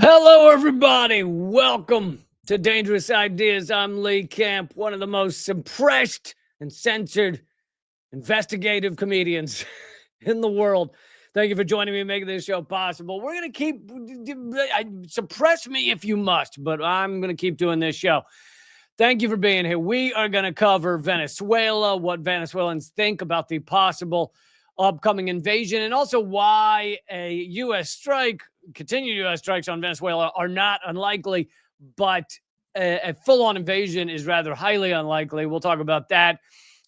Hello, everybody. Welcome to Dangerous Ideas. I'm Lee Camp, one of the most suppressed and censored investigative comedians in the world. Thank you for joining me and making this show possible. We're going to keep, suppress me if you must, but I'm going to keep doing this show. Thank you for being here. We are going to cover Venezuela, what Venezuelans think about the possible upcoming invasion, and also why a U.S. strike, continued U.S. strikes on Venezuela are not unlikely, but a full-on invasion is rather highly unlikely. We'll talk about that.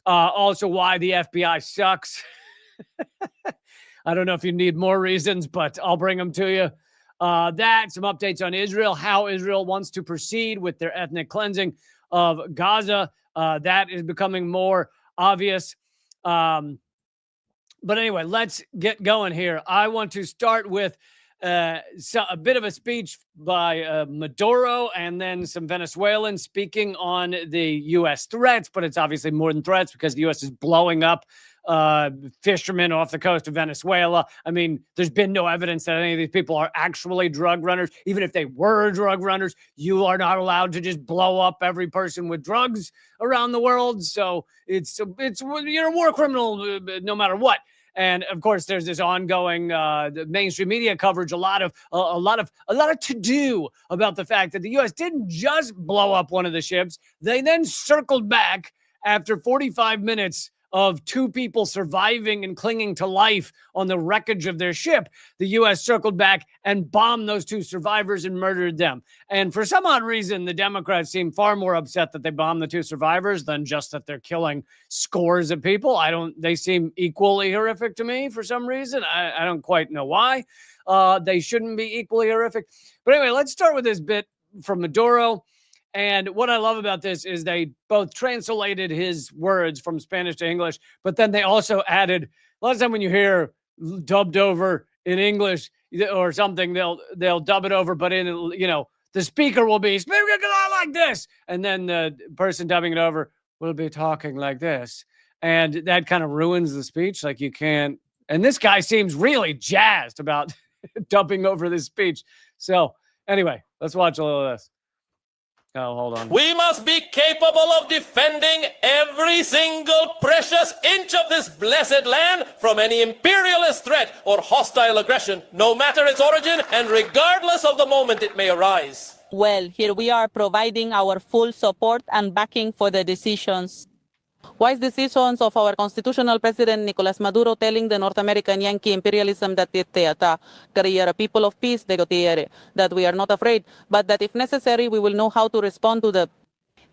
Also, why the FBI sucks. I don't know if you need more reasons, but I'll bring them to you. That, some updates on Israel, how Israel wants to proceed with their ethnic cleansing of Gaza. That is becoming more obvious. But anyway, let's get going here. I want to start with a bit of a speech by Maduro and then some Venezuelans speaking on the U.S. threats, but it's obviously more than threats because the U.S. is blowing up fishermen off the coast of Venezuela. I mean, there's been no evidence that any of these people are actually drug runners. Even if they were drug runners, you are not allowed to just blow up every person with drugs around the world. So it's you're a war criminal no matter what. And of course, there's this ongoing mainstream media coverage, a lot of to do about the fact that the U.S. didn't just blow up one of the ships. They then circled back after 45 minutes of two people surviving and clinging to life on the wreckage of their ship. The U.S. circled back and bombed those two survivors and murdered them. And for some odd reason, the Democrats seem far more upset that they bombed the two survivors than just that they're killing scores of people. They seem equally horrific to me for some reason. I don't quite know why. They shouldn't be equally horrific. But anyway, let's start with this bit from Maduro. And what I love about this is they both translated his words from Spanish to English, but then they also added, a lot of time when you hear dubbed over in English or something, they'll dub it over, but in, the speaker will be speaking like this. And then the person dubbing it over will be talking like this. And that kind of ruins the speech. Like you can't, and this guy seems really jazzed about dubbing over this speech. So anyway, let's watch a little of this. Oh, hold on. We must be capable of defending every single precious inch of this blessed land from any imperialist threat or hostile aggression, no matter its origin and regardless of the moment it may arise. Well, here we are providing our full support and backing for the decisions. Wise decisions of our constitutional president, Nicolas Maduro, telling the North American Yankee imperialism that we are a people of peace, that we are not afraid, but that if necessary, we will know how to respond to the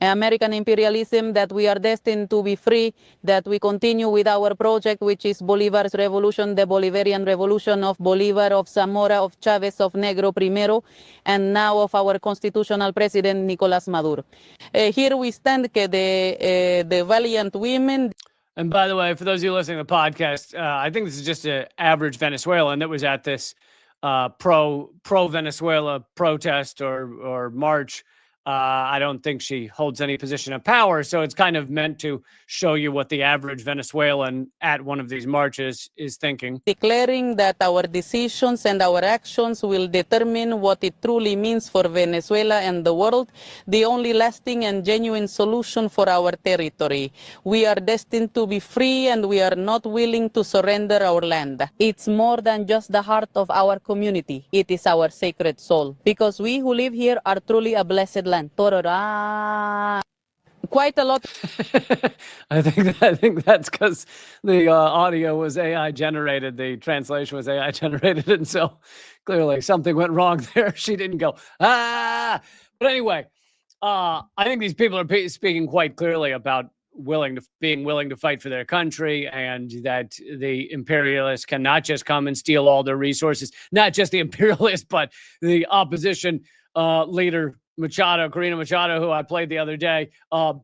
American imperialism, that we are destined to be free, that we continue with our project, which is Bolivar's revolution, the Bolivarian revolution of Bolivar, of Zamora, of Chavez, of Negro Primero, and now of our constitutional president, Nicolas Maduro. Here we stand, the valiant women. And by the way, for those of you listening to the podcast, I think this is just an average Venezuelan that was at this pro-Venezuela protest or march. I don't think she holds any position of power, so it's kind of meant to show you what the average Venezuelan at one of these marches is thinking. Declaring that our decisions and our actions will determine what it truly means for Venezuela and the world, the only lasting and genuine solution for our territory. We are destined to be free and we are not willing to surrender our land. It's more than just the heart of our community. It is our sacred soul. Because we who live here are truly a blessed land. Quite a lot. I think that's because the audio was AI generated. The translation was AI generated, and so clearly something went wrong there. She didn't go ah. But anyway, I think these people are speaking quite clearly about being willing to fight for their country, and that the imperialists cannot just come and steal all their resources. Not just the imperialists, but the opposition leader. Corina Machado, who I played the other day,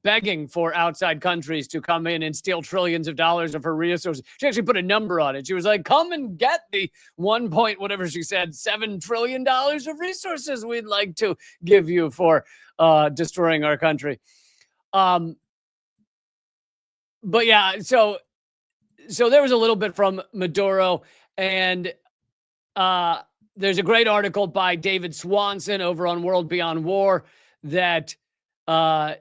begging for outside countries to come in and steal trillions of dollars of her resources. She actually put a number on it. She was like, come and get the $7 trillion of resources we'd like to give you for destroying our country. But yeah, so there was a little bit from Maduro, and there's a great article by David Swanson over on World Beyond War that I'm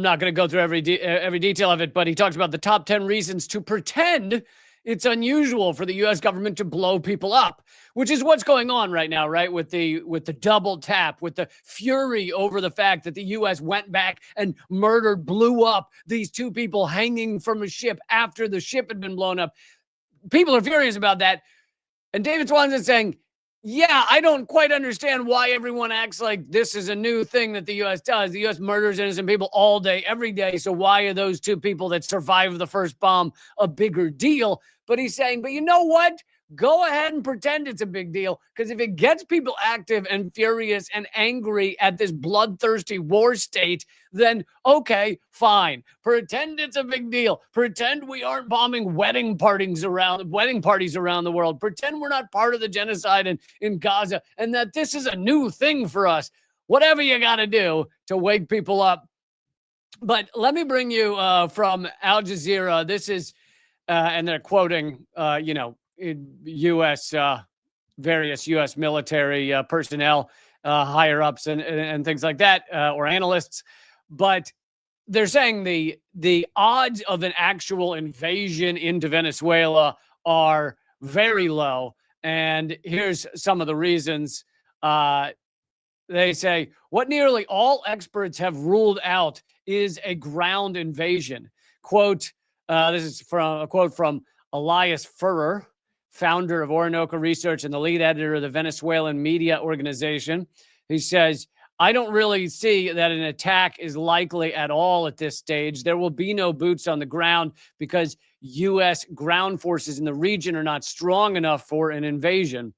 not going to go through every detail of it, but he talks about the top 10 reasons to pretend it's unusual for the U.S. government to blow people up, which is what's going on right now, right? With the double tap, with the fury over the fact that the U.S. went back and blew up these two people hanging from a ship after the ship had been blown up. People are furious about that. And David Swanson is saying, yeah, I don't quite understand why everyone acts like this is a new thing that the U.S. does. The U.S. murders innocent people all day, every day. So why are those two people that survived the first bomb a bigger deal? But he's saying, but you know what? Go ahead and pretend it's a big deal, because if it gets people active and furious and angry at this bloodthirsty war state, then okay, fine. Pretend it's a big deal. Pretend we aren't bombing wedding parties around the world. Pretend we're not part of the genocide in Gaza and that this is a new thing for us. Whatever you got to do to wake people up. But let me bring you from Al Jazeera. This is, and they're quoting, U.S. Various U.S. military personnel, higher ups, and things like that, or analysts. But they're saying the odds of an actual invasion into Venezuela are very low. And here's some of the reasons. They say what nearly all experts have ruled out is a ground invasion. Quote, this is from a quote from Elias Furrer, founder of Orinoco Research and the lead editor of the Venezuelan media organization. He says, I don't really see that an attack is likely at all at this stage. There will be no boots on the ground because U.S. ground forces in the region are not strong enough for an invasion.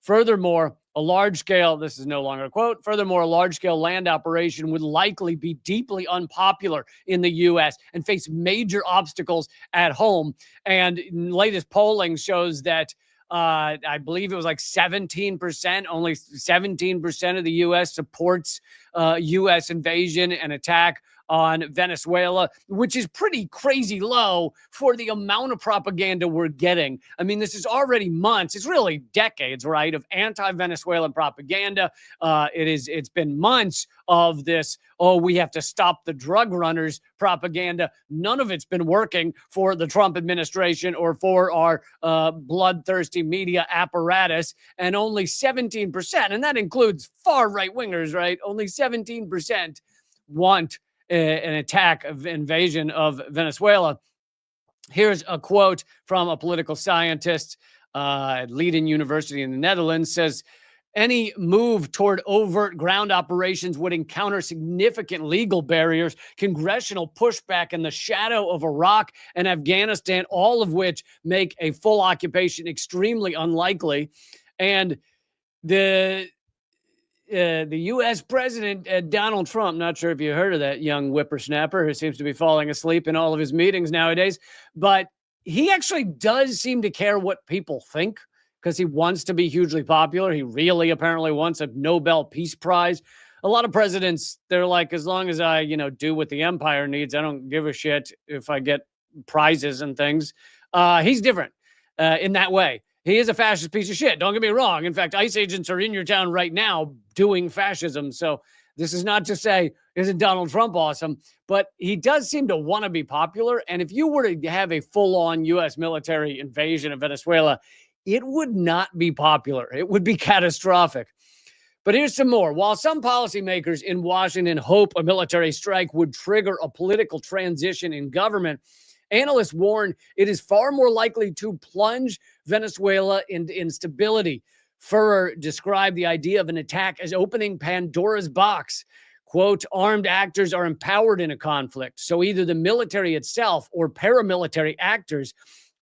Furthermore, a large-scale, this is no longer a quote, furthermore, a large-scale land operation would likely be deeply unpopular in the U.S. and face major obstacles at home. And latest polling shows that I believe it was like 17%, only 17% of the U.S. supports U.S. invasion and attack on Venezuela, which is pretty crazy low for the amount of propaganda we're getting. I mean, this is already months, it's really decades, right, of anti-Venezuelan propaganda. It's been months of this, we have to stop the drug runners propaganda. None of it's been working for the Trump administration or for our bloodthirsty media apparatus. And only 17%, and that includes far right-wingers, right? Only 17% want an attack of invasion of Venezuela. Here's a quote from a political scientist at Leiden University in the Netherlands. Says, any move toward overt ground operations would encounter significant legal barriers, congressional pushback in the shadow of Iraq and Afghanistan, all of which make a full occupation extremely unlikely. And the U.S. President, Donald Trump, not sure if you heard of that young whippersnapper who seems to be falling asleep in all of his meetings nowadays, but he actually does seem to care what people think because he wants to be hugely popular. He really apparently wants a Nobel Peace Prize. A lot of presidents, they're like, as long as I, do what the empire needs, I don't give a shit if I get prizes and things. He's different in that way. He is a fascist piece of shit. Don't get me wrong. In fact, ICE agents are in your town right now doing fascism. So this is not to say, isn't Donald Trump awesome? But he does seem to want to be popular. And if you were to have a full-on U.S. military invasion of Venezuela, it would not be popular. It would be catastrophic. But here's some more. While some policymakers in Washington hope a military strike would trigger a political transition in government, analysts warn it is far more likely to plunge Venezuela into instability. Furrer described the idea of an attack as opening Pandora's box. Quote, armed actors are empowered in a conflict, so either the military itself or paramilitary actors,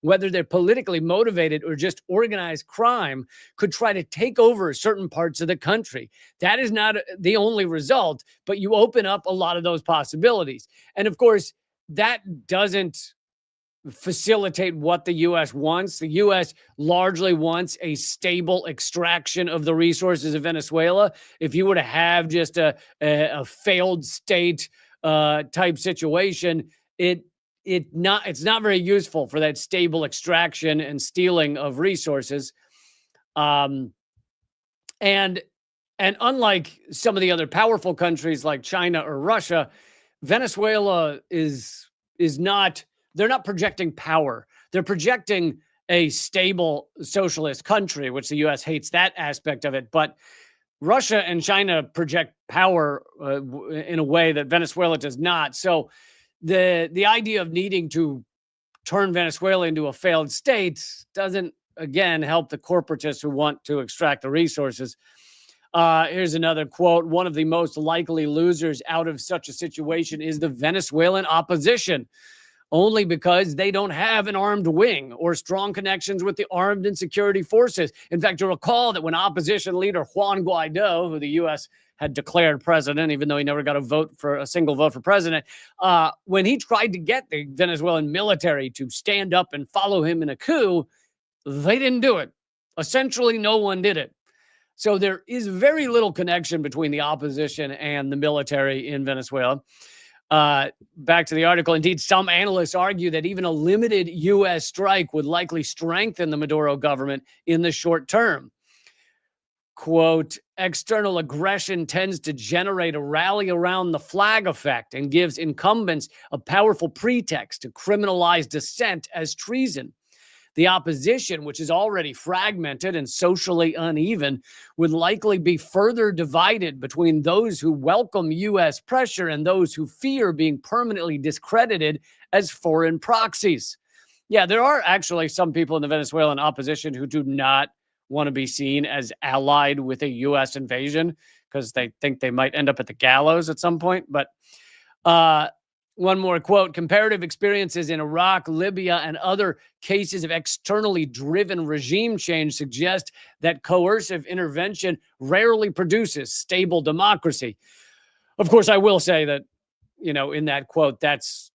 whether they're politically motivated or just organized crime, could try to take over certain parts of the country. That is not the only result, but you open up a lot of those possibilities. And of course, that doesn't facilitate what the U.S. wants. The U.S. largely wants a stable extraction of the resources of Venezuela. If you were to have just a failed state type situation, it's not very useful for that stable extraction and stealing of resources. And unlike some of the other powerful countries like China or Russia, Venezuela is not, they're not projecting power. They're projecting a stable socialist country, which the U.S. hates that aspect of it. But Russia and China project power in a way that Venezuela does not. So the idea of needing to turn Venezuela into a failed state doesn't, again, help the corporatists who want to extract the resources. Here's another quote. One of the most likely losers out of such a situation is the Venezuelan opposition, only because they don't have an armed wing or strong connections with the armed and security forces. In fact, you'll recall that when opposition leader Juan Guaido, who the U.S. had declared president, even though he never got a single vote for president, when he tried to get the Venezuelan military to stand up and follow him in a coup, they didn't do it. Essentially, no one did it. So there is very little connection between the opposition and the military in Venezuela. Back to the article. Indeed, some analysts argue that even a limited U.S. strike would likely strengthen the Maduro government in the short term. Quote, external aggression tends to generate a rally around the flag effect and gives incumbents a powerful pretext to criminalize dissent as treason. The opposition, which is already fragmented and socially uneven, would likely be further divided between those who welcome U.S. pressure and those who fear being permanently discredited as foreign proxies. Yeah, there are actually some people in the Venezuelan opposition who do not want to be seen as allied with a U.S. invasion because they think they might end up at the gallows at some point. But one more quote. Comparative experiences in Iraq, Libya, and other cases of externally driven regime change suggest that coercive intervention rarely produces stable democracy. Of course, I will say that, in that quote, that's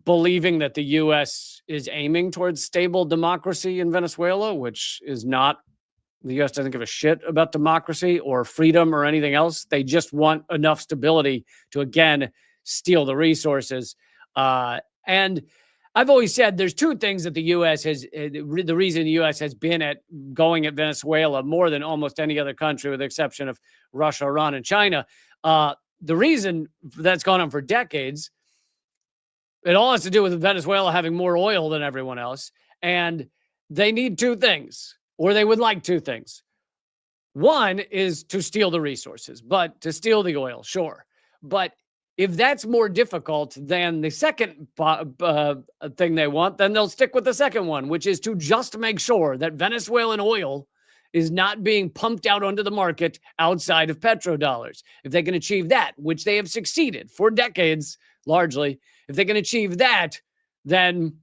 believing that the U.S. is aiming towards stable democracy in Venezuela, which is not. The U.S. doesn't give a shit about democracy or freedom or anything else. They just want enough stability to, again, steal the resources. And I've always said there's two things that the U.S. has, the reason the U.S. has been going at Venezuela more than almost any other country, with the exception of Russia, Iran, and China. The reason that's gone on for decades, it all has to do with Venezuela having more oil than everyone else. And they need two things, or they would like two things. One is to steal the resources, but to steal the oil, sure. But if that's more difficult than the second thing they want, then they'll stick with the second one, which is to just make sure that Venezuelan oil is not being pumped out onto the market outside of petrodollars. If they can achieve that, which they have succeeded for decades, largely, if they can achieve that, then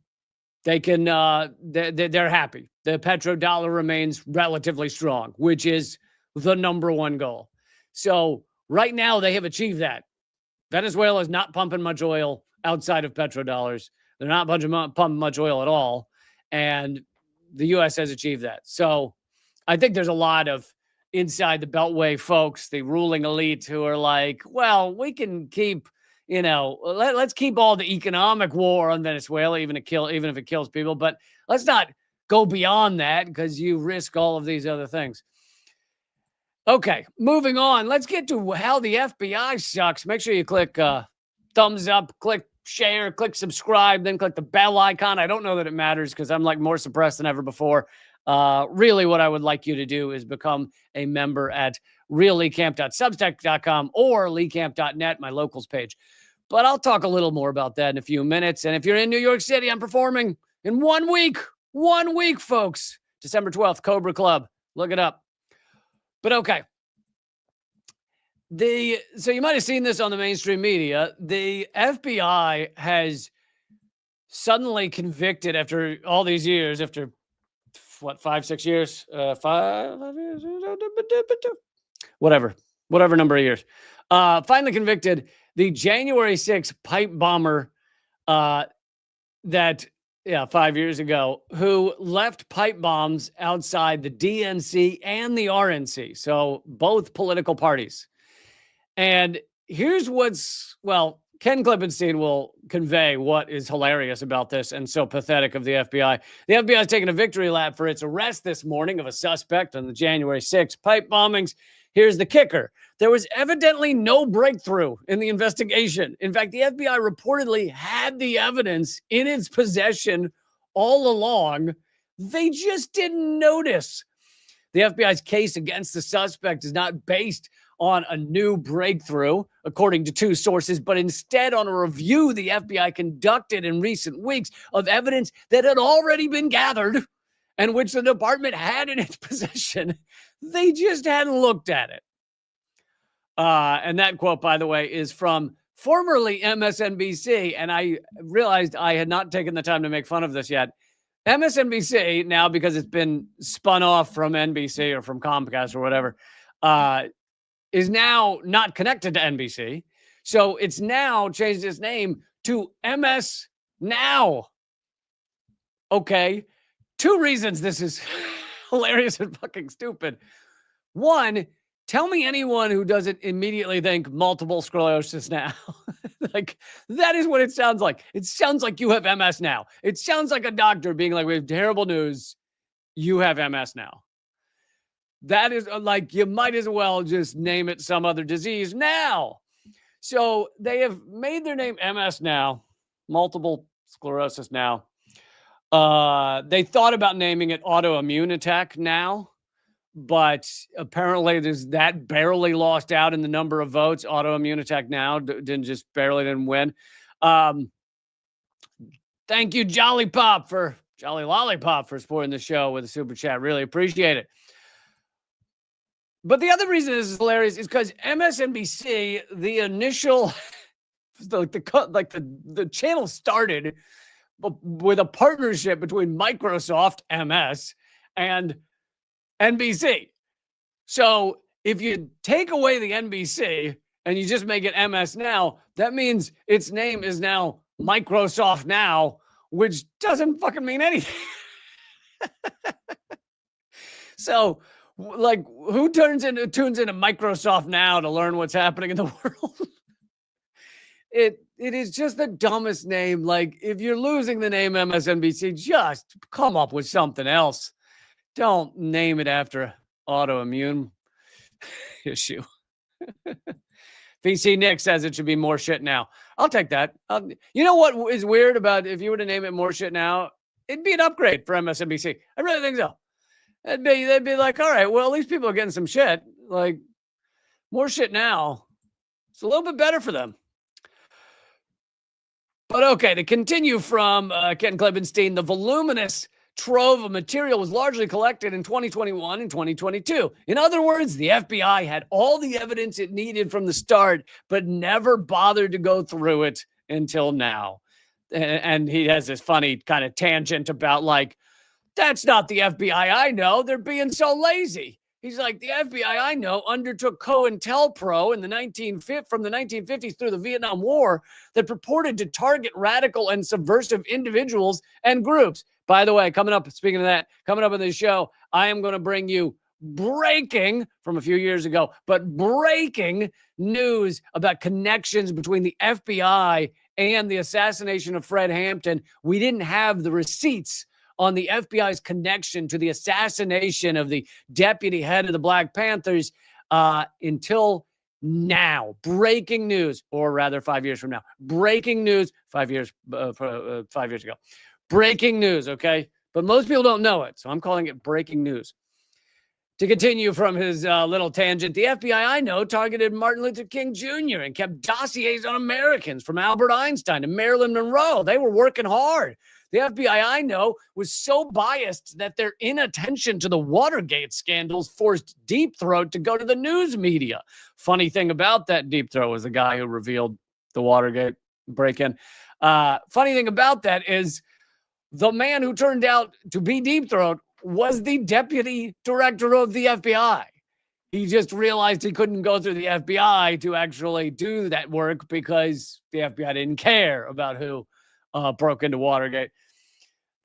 they can, they're happy. The petrodollar remains relatively strong, which is the number one goal. So right now they have achieved that. Venezuela is not pumping much oil outside of petrodollars. They're not pumping much oil at all. And the U.S. has achieved that. So I think there's a lot of inside the Beltway folks, the ruling elite, who are like, well, we can keep, let's keep all the economic war on Venezuela, even if it kills people. But let's not go beyond that because you risk all of these other things. Okay, moving on. Let's get to how the FBI sucks. Make sure you click thumbs up, click share, click subscribe, then click the bell icon. I don't know that it matters because I'm more suppressed than ever before. Really, what I would like you to do is become a member at realleecamp.substack.com or leecamp.net, my locals page. But I'll talk a little more about that in a few minutes. And if you're in New York City, I'm performing in 1 week. 1 week, folks. December 12th, Cobra Club. Look it up. But okay. So you might have seen this on the mainstream media. The FBI has suddenly convicted, after all these years, after 5-6 years, 5 years, whatever number of years, finally convicted the January 6th pipe bomber that 5 years ago, who left pipe bombs outside the DNC and the RNC, so both political parties. And here's Ken Klippenstein will convey what is hilarious about this and so pathetic of the FBI. The FBI has taken a victory lap for its arrest this morning of a suspect on the January 6th pipe bombings. Here's the kicker. There was evidently no breakthrough in the investigation. In fact, the FBI reportedly had the evidence in its possession all along. They just didn't notice. The FBI's case against the suspect is not based on a new breakthrough, according to two sources, but instead on a review the FBI conducted in recent weeks of evidence that had already been gathered and which the department had in its possession. They just hadn't looked at it. And that quote, by the way, is from formerly MSNBC, and I realized I had not taken the time to make fun of this yet. MSNBC, now because it's been spun off from NBC or from Comcast or whatever, is now not connected to NBC. So it's now changed its name to MS Now. Okay. Two reasons this is hilarious and fucking stupid. One, tell me anyone who doesn't immediately think multiple sclerosis now. Like, that is what it sounds like. It sounds like you have MS now. It sounds like a doctor being like, we have terrible news. You have MS now. That is like, you might as well just name it some other disease now. So they have made their name MS Now, multiple sclerosis now. They thought about naming it autoimmune attack now, but apparently that barely lost out in the number of votes. Autoimmune attack now didn't win. Thank you, Jolly Lollipop for supporting the show with a super chat. Really appreciate it. But the other reason this is hilarious is because MSNBC, the initial, the channel started with a partnership between Microsoft MS and NBC. So if you take away the NBC and you just make it MS Now, that means its name is now Microsoft Now, which doesn't fucking mean anything. So, like, who tunes into Microsoft Now to learn what's happening in the world? It is just the dumbest name. Like, if you're losing the name MSNBC, just come up with something else. Don't name it after autoimmune issue. VC Nick says it should be More Shit Now. I'll take that. You know what is weird about if you were to name it More Shit Now? It'd be an upgrade for MSNBC. I really think so. They'd be like, all right, well, at least people are getting some shit. Like, More Shit Now. It's a little bit better for them. But okay, to continue from Ken Klippenstein, the voluminous trove of material was largely collected in 2021 and 2022. In other words, the FBI had all the evidence it needed from the start, but never bothered to go through it until now. And he has this funny kind of tangent about, like, that's not the FBI I know. They're being so lazy. He's like, the FBI I know undertook COINTELPRO from the 1950s through the Vietnam War that purported to target radical and subversive individuals and groups. By the way, coming up in this show, I am going to bring you breaking from a few years ago, but breaking news about connections between the FBI and the assassination of Fred Hampton. We didn't have the receipts on the FBI's connection to the assassination of the deputy head of the Black Panthers until now. Breaking news, or rather 5 years from now. Breaking news 5 years ago. Breaking news, okay? But most people don't know it, so I'm calling it breaking news. To continue from his little tangent, the FBI I know targeted Martin Luther King Jr. and kept dossiers on Americans from Albert Einstein to Marilyn Monroe. They were working hard. The FBI I know was so biased that their inattention to the Watergate scandals forced Deep Throat to go to the news media. Funny thing about that, Deep Throat was the guy who revealed the Watergate break-in. Funny thing about that is the man who turned out to be Deep Throat was the deputy director of the FBI. He just realized he couldn't go through the FBI to actually do that work because the FBI didn't care about who broke into Watergate.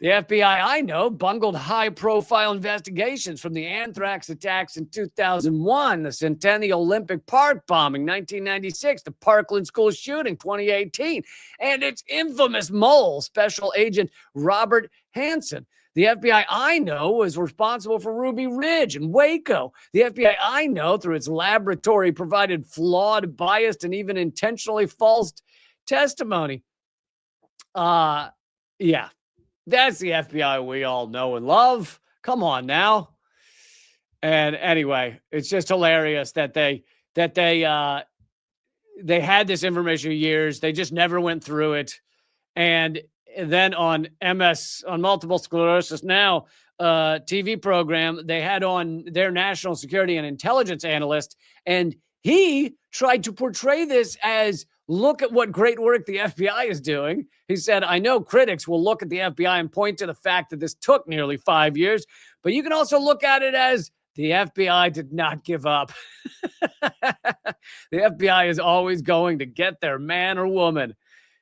The FBI I know bungled high-profile investigations from the anthrax attacks in 2001, the Centennial Olympic Park bombing, 1996, the Parkland school shooting, 2018, and its infamous mole, Special Agent Robert Hansen. The FBI I know was responsible for Ruby Ridge and Waco. The FBI I know, through its laboratory, provided flawed, biased, and even intentionally false testimony. Yeah. That's the FBI we all know and love. Come on now. And anyway, it's just hilarious that they had this information for years. They just never went through it. And then on Multiple Sclerosis Now TV program, they had on their national security and intelligence analyst, and he tried to portray this as, look at what great work the FBI is doing. He said, I know critics will look at the FBI and point to the fact that this took nearly 5 years, but you can also look at it as the FBI did not give up. The FBI is always going to get their man or woman.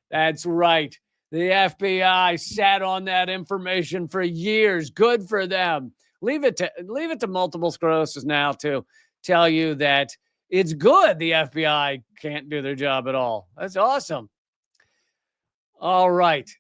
That's right. The FBI sat on that information for years. Good for them. Leave it to Multiple Sclerosis Now to tell you that it's good the FBI can't do their job at all. That's awesome. All right.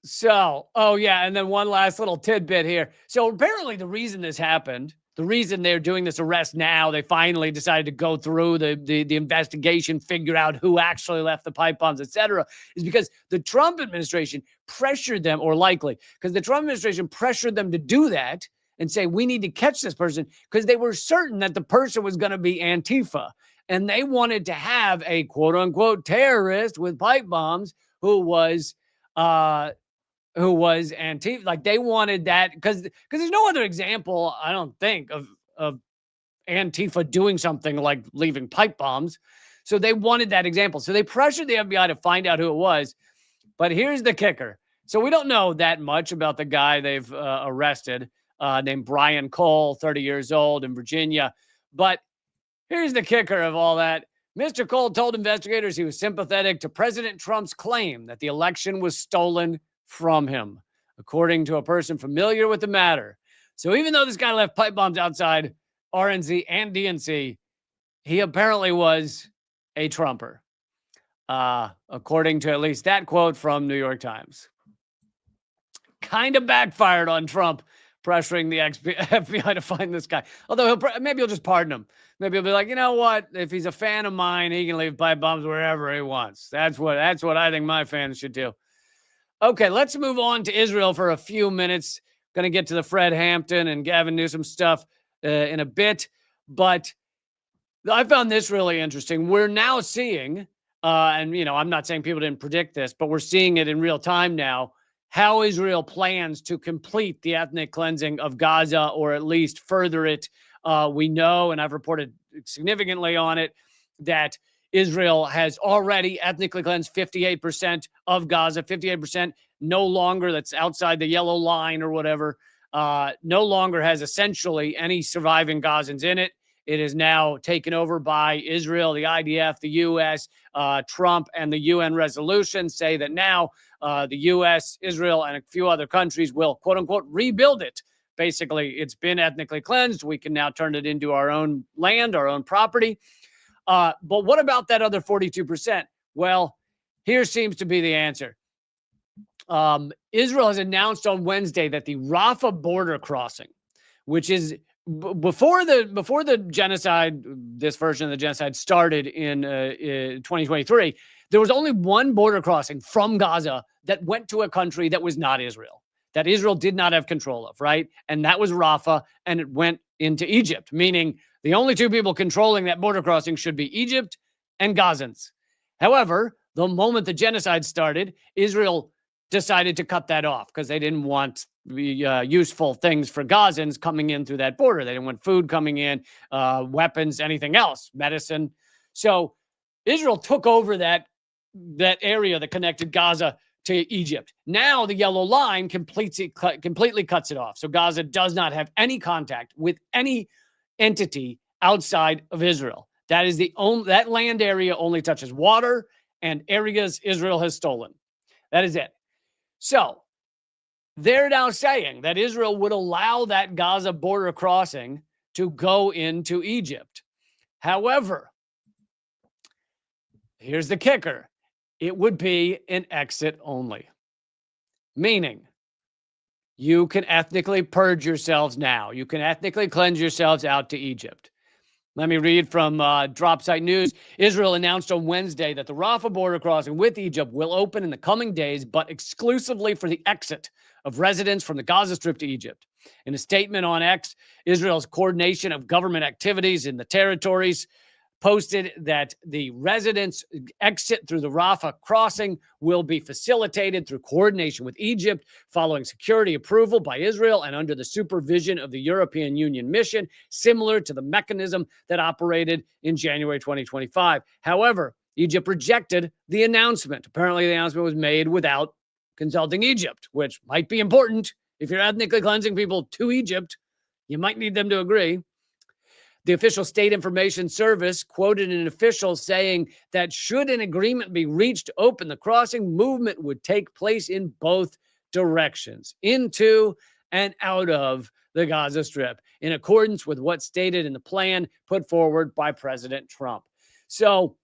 So, and then one last little tidbit here. So apparently the reason this happened, the reason they're doing this arrest now, they finally decided to go through the investigation, figure out who actually left the pipe bombs, etc., is because the Trump administration pressured them, or likely, because the Trump administration pressured them to do that and say, we need to catch this person, because they were certain that the person was going to be Antifa. And they wanted to have a quote-unquote terrorist with pipe bombs who was Antifa. Like, they wanted that because there's no other example, I don't think, of Antifa doing something like leaving pipe bombs. So they wanted that example. So they pressured the FBI to find out who it was. But here's the kicker. So we don't know that much about the guy they've arrested, named Brian Cole, 30 years old, in Virginia. But here's the kicker of all that. Mr. Cole told investigators he was sympathetic to President Trump's claim that the election was stolen from him, according to a person familiar with the matter. So even though this guy left pipe bombs outside RNC and DNC, he apparently was a Trumper, according to at least that quote from New York Times. Kind of backfired on Trump, pressuring the FBI to find this guy. Although maybe he'll just pardon him. Maybe he'll be like, you know what? If he's a fan of mine, he can leave pipe bombs wherever he wants. That's what I think my fans should do. Okay, let's move on to Israel for a few minutes. Going to get to the Fred Hampton and Gavin Newsom stuff in a bit. But I found this really interesting. We're now seeing, and I'm not saying people didn't predict this, but we're seeing it in real time now, how Israel plans to complete the ethnic cleansing of Gaza, or at least further it. We know, and I've reported significantly on it, that Israel has already ethnically cleansed 58% of Gaza, 58% no longer, that's outside the yellow line or whatever, no longer has essentially any surviving Gazans in it. It is now taken over by Israel, the IDF, the U.S., Trump, and the UN resolutions say that now the U.S., Israel, and a few other countries will, quote unquote, rebuild it. Basically, it's been ethnically cleansed. We can now turn it into our own land, our own property. But what about that other 42%? Well, here seems to be the answer. Israel has announced on Wednesday that the Rafah border crossing, which is before the genocide, this version of the genocide started in 2023, there was only one border crossing from Gaza that went to a country that was not Israel, that Israel did not have control of, right? And that was Rafah, and it went into Egypt, meaning the only two people controlling that border crossing should be Egypt and Gazans. However, the moment the genocide started, Israel decided to cut that off because they didn't want useful things for Gazans coming in through that border. They didn't want food coming in, weapons, anything else, medicine. So Israel took over that area that connected Gaza to Egypt. Now the yellow line completely cuts it off. So Gaza does not have any contact with any entity outside of Israel. That is that land area only touches water and areas Israel has stolen. That is it. So they're now saying that Israel would allow that Gaza border crossing to go into Egypt. However, here's the kicker. It would be an exit only, meaning you can ethnically purge yourselves now. You can ethnically cleanse yourselves out to Egypt. Let me read from Dropsite News. Israel announced on Wednesday that the Rafah border crossing with Egypt will open in the coming days, but exclusively for the exit of residents from the Gaza Strip to Egypt. In a statement on X, Israel's coordination of government activities in the territories posted that the residents' exit through the Rafah crossing will be facilitated through coordination with Egypt, following security approval by Israel and under the supervision of the European Union mission, similar to the mechanism that operated in January 2025. However, Egypt rejected the announcement. Apparently, the announcement was made without consulting Egypt, which might be important. If you're ethnically cleansing people to Egypt, you might need them to agree. The official state information service quoted an official saying that should an agreement be reached to open the crossing, movement would take place in both directions, into and out of the Gaza Strip, in accordance with what's stated in the plan put forward by President Trump. So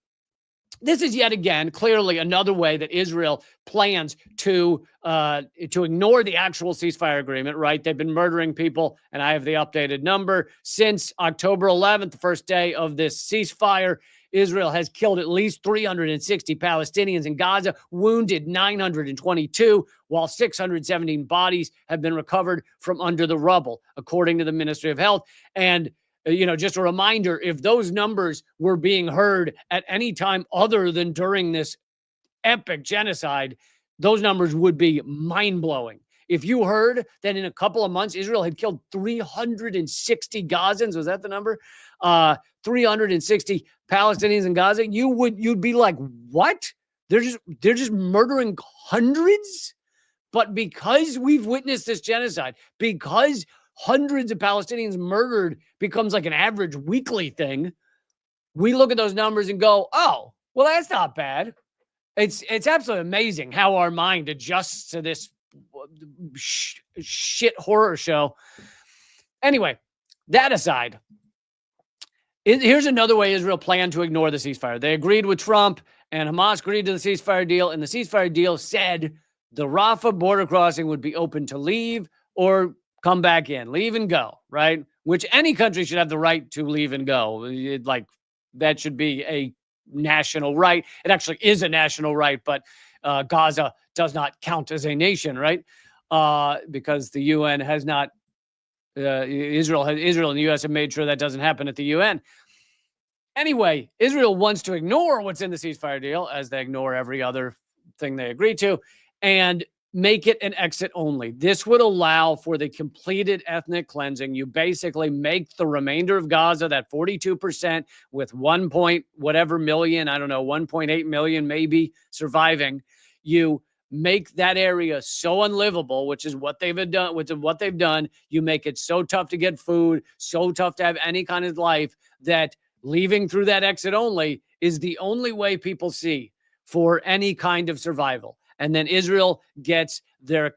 this is yet again clearly another way that Israel plans to ignore the actual ceasefire agreement, right? They've been murdering people, and I have the updated number. Since October 11th, the first day of this ceasefire, Israel has killed at least 360 Palestinians in Gaza, wounded 922, while 617 bodies have been recovered from under the rubble, according to the Ministry of Health. And just a reminder, if those numbers were being heard at any time other than during this epic genocide, those numbers would be mind-blowing. If you heard that in a couple of months, Israel had killed 360 Gazans, was that the number? 360 Palestinians in Gaza, you'd be like, what? They're just murdering hundreds? But because we've witnessed this genocide, because hundreds of Palestinians murdered becomes like an average weekly thing, we look at those numbers and go, oh, well, that's not bad. It's absolutely amazing how our mind adjusts to this shit horror show. Anyway, that aside, here's another way Israel planned to ignore the ceasefire. They agreed with Trump, and Hamas agreed to the ceasefire deal, and the ceasefire deal said the Rafah border crossing would be open to leave or come back in, leave and go, right? Which any country should have the right to leave and go. That should be a national right. It actually is a national right, but Gaza does not count as a nation, right? Because the UN has not, Israel and the U.S. have made sure that doesn't happen at the UN. Anyway, Israel wants to ignore what's in the ceasefire deal, as they ignore every other thing they agree to, and make it an exit only. This would allow for the completed ethnic cleansing. You basically make the remainder of Gaza, that 42% with 1 point whatever million, I don't know, 1.8 million maybe surviving. You make that area so unlivable, which is what they've done. You make it so tough to get food, so tough to have any kind of life, that leaving through that exit only is the only way people see for any kind of survival. And then Israel gets their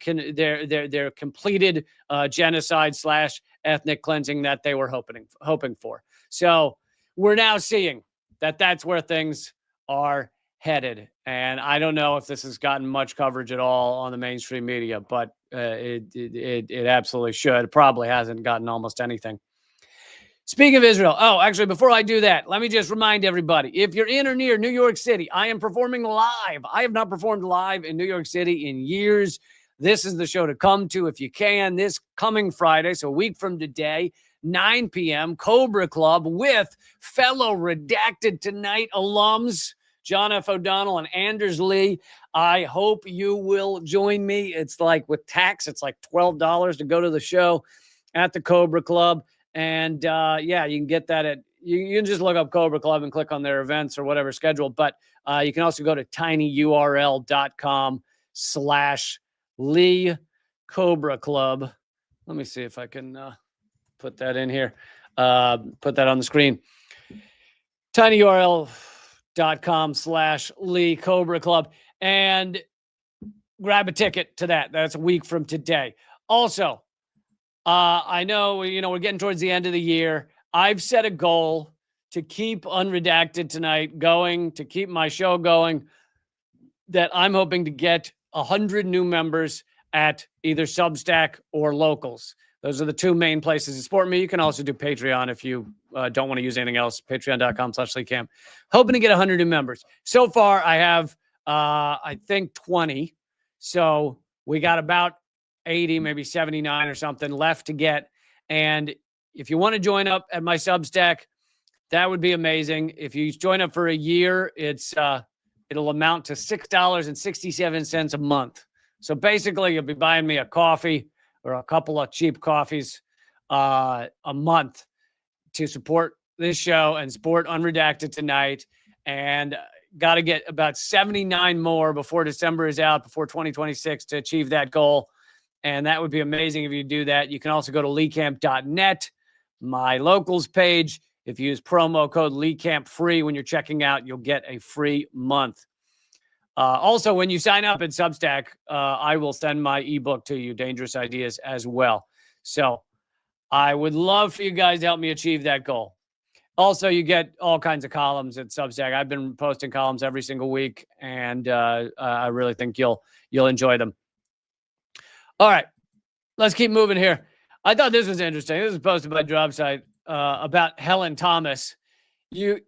completed genocide / ethnic cleansing that they were hoping for. So we're now seeing that that's where things are headed. And I don't know if this has gotten much coverage at all on the mainstream media, but it absolutely should. It probably hasn't gotten almost anything. Speaking of Israel, actually, before I do that, let me just remind everybody, if you're in or near New York City, I am performing live. I have not performed live in New York City in years. This is the show to come to if you can. This coming Friday, so a week from today, 9 p.m., Cobra Club with fellow Redacted Tonight alums, John F. O'Donnell and Anders Lee. I hope you will join me. It's like with tax, it's like $12 to go to the show at the Cobra Club. And you can get that at, you can just look up Cobra Club and click on their events or whatever schedule. But you can also go to tinyurl.com/Lee Cobra Club. Let me see if I can put that in here. Put that on the screen. tinyurl.com/Lee Cobra Club. And grab a ticket to that. That's a week from today. Also, I know, we're getting towards the end of the year. I've set a goal to keep Unredacted Tonight going, to keep my show going, that I'm hoping to get 100 new members at either Substack or Locals. Those are the two main places to support me. You can also do Patreon if you don't want to use anything else. Patreon.com/LeeCamp. Hoping to get 100 new members. So far, I have, I think, 20. So we got about 80, maybe 79 or something left to get. And if you want to join up at my Substack, that would be amazing. If you join up for a year, it'll amount to $6.67 a month. So basically, you'll be buying me a coffee or a couple of cheap coffees a month to support this show and support Unredacted Tonight. And got to get about 79 more before December is out, before 2026, to achieve that goal. And that would be amazing if you do that. You can also go to leecamp.net, my Locals page. If you use promo code LeeCampFree when you're checking out, you'll get a free month. Also, when you sign up at Substack, I will send my ebook to you, Dangerous Ideas, as well. So I would love for you guys to help me achieve that goal. Also, you get all kinds of columns at Substack. I've been posting columns every single week, and I really think you'll enjoy them. All right, let's keep moving here. I thought this was interesting. This was posted by Dropsite about Helen Thomas. You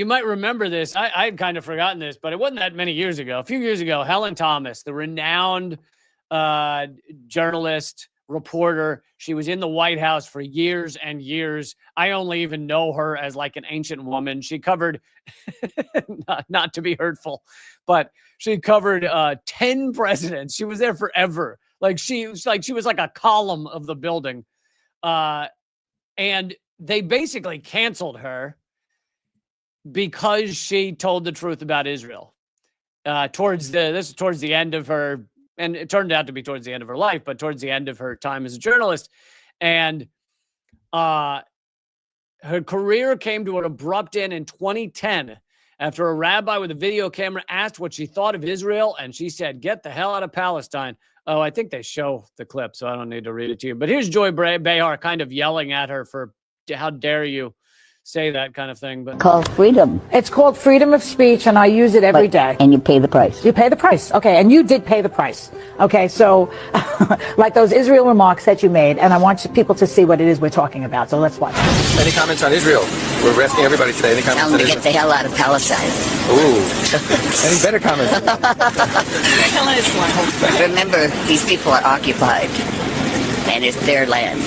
might remember this. I had kind of forgotten this, but it wasn't that many years ago. A few years ago, Helen Thomas, the renowned journalist, reporter, she was in the White House for years and years. I only even know her as like an ancient woman. She covered, not to be hurtful, but she covered 10 presidents. She was there forever. She was like a column of the building. And they basically canceled her because she told the truth about Israel. Towards the end of her, and it turned out to be towards the end of her life, but towards the end of her time as a journalist. And her career came to an abrupt end in 2010 after a rabbi with a video camera asked what she thought of Israel, and she said, "Get the hell out of Palestine." Oh, I think they show the clip, so I don't need to read it to you. But here's Joy Behar kind of yelling at her for, how dare you say that kind of thing. But Called freedom. It's called freedom of speech, and I use it every day. And you pay the price. You pay the price. Okay, and you did pay the price. Okay, so like those Israel remarks that you made, and I want people to see what it is we're talking about. So let's watch. Any comments on Israel? We're asking everybody today. Any comments Tell them on to Israel? get the hell out of Palestine. Ooh. Any better comments? Remember, these people are occupied, and it's their land.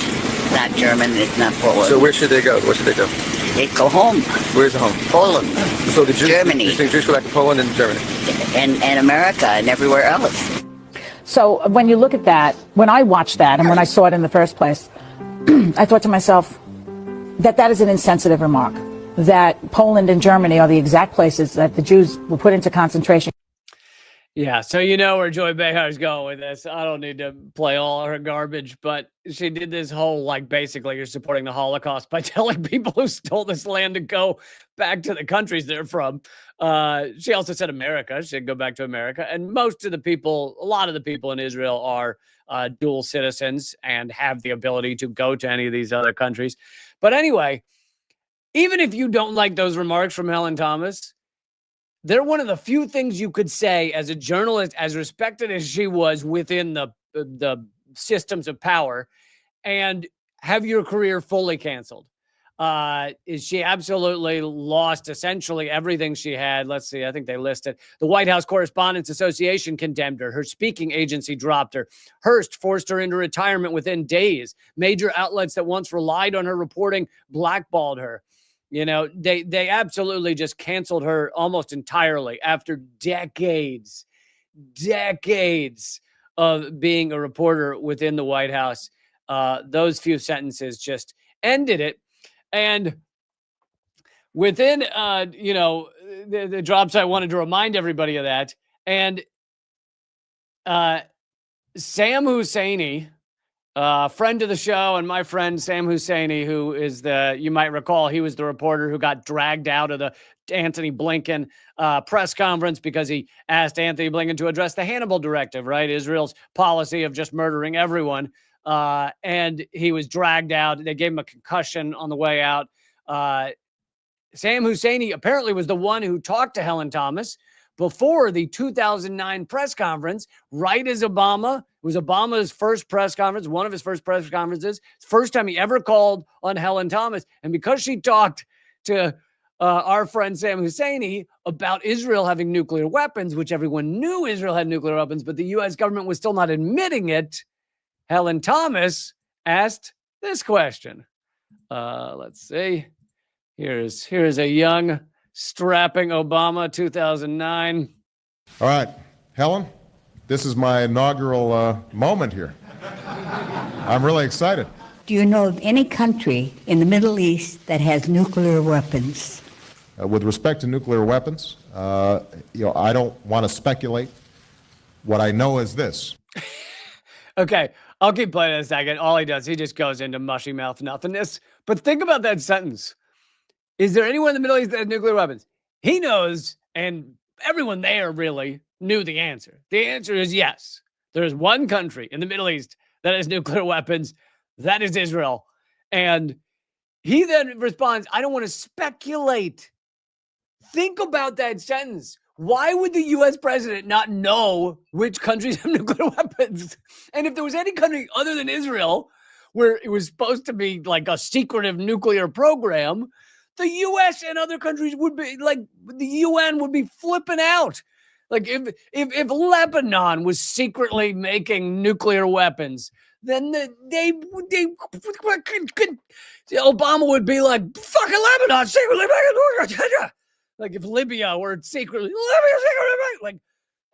Not German, it's not Poland. So where should they go? What should they do? They go home. Where's the home? Poland. So the Jews, Germany. You think Jews go back to Poland and Germany? And America and everywhere else. So when you look at that, when I watched that and when I saw it in the first place, I thought to myself that is an insensitive remark, that Poland and Germany are the exact places that the Jews were put into concentration. yeah, so you know where Joy Behar is going with this. I don't need to play all her garbage, but she did this whole, basically you're supporting the Holocaust by telling people who stole this land to go back to the countries they're from. She also said America. She said go back to America. And a lot of the people in Israel are dual citizens and have the ability to go to any of these other countries. But anyway, even if you don't like those remarks from Helen Thomas, they're one of the few things you could say as a journalist, as respected as she was within the systems of power, and have your career fully canceled. She absolutely lost essentially everything she had. Let's see, I think they listed. The White House Correspondents Association condemned her. Her speaking agency dropped her. Hearst forced her into retirement within days. Major outlets that once relied on her reporting blackballed her. They absolutely just canceled her almost entirely after decades of being a reporter within the White House. Those few sentences just ended it. And within, the drop site wanted to remind everybody of that. And Sam Husseini, Friend of the show and my friend Sam Husseini, who is you might recall, he was the reporter who got dragged out of the Anthony Blinken press conference because he asked Anthony Blinken to address the Hannibal Directive, right? Israel's policy of just murdering everyone. And he was dragged out. They gave him a concussion on the way out. Sam Husseini apparently was the one who talked to Helen Thomas before the 2009 press conference, right as it was Obama's first press conference, one of his first press conferences, first time he ever called on Helen Thomas. And because she talked to our friend Sam Husseini about Israel having nuclear weapons, which everyone knew Israel had nuclear weapons, but the U.S. government was still not admitting it, Helen Thomas asked this question. Let's see. Here's a young, strapping Obama, 2009. All right, Helen, this is my inaugural moment here. I'm really excited. Do you know of any country in the Middle East that has nuclear weapons? With respect to nuclear weapons, I don't want to speculate. What I know is this. Okay, I'll keep playing in a second. All he does, he just goes into mushy mouth nothingness. But think about that sentence. Is there anyone in the Middle East that has nuclear weapons? He knows, and everyone there really knew the answer. The answer is yes. There is one country in the Middle East that has nuclear weapons. That is Israel. And he then responds, I don't want to speculate. Think about that sentence. Why would the U.S. president not know which countries have nuclear weapons? And if there was any country other than Israel where it was supposed to be like a secretive nuclear program, the U.S. and other countries would be like, the UN would be flipping out. Like if Lebanon was secretly making nuclear weapons, then Obama would be like, fucking Lebanon secretly making nuclear. Like if Libya were secretly like,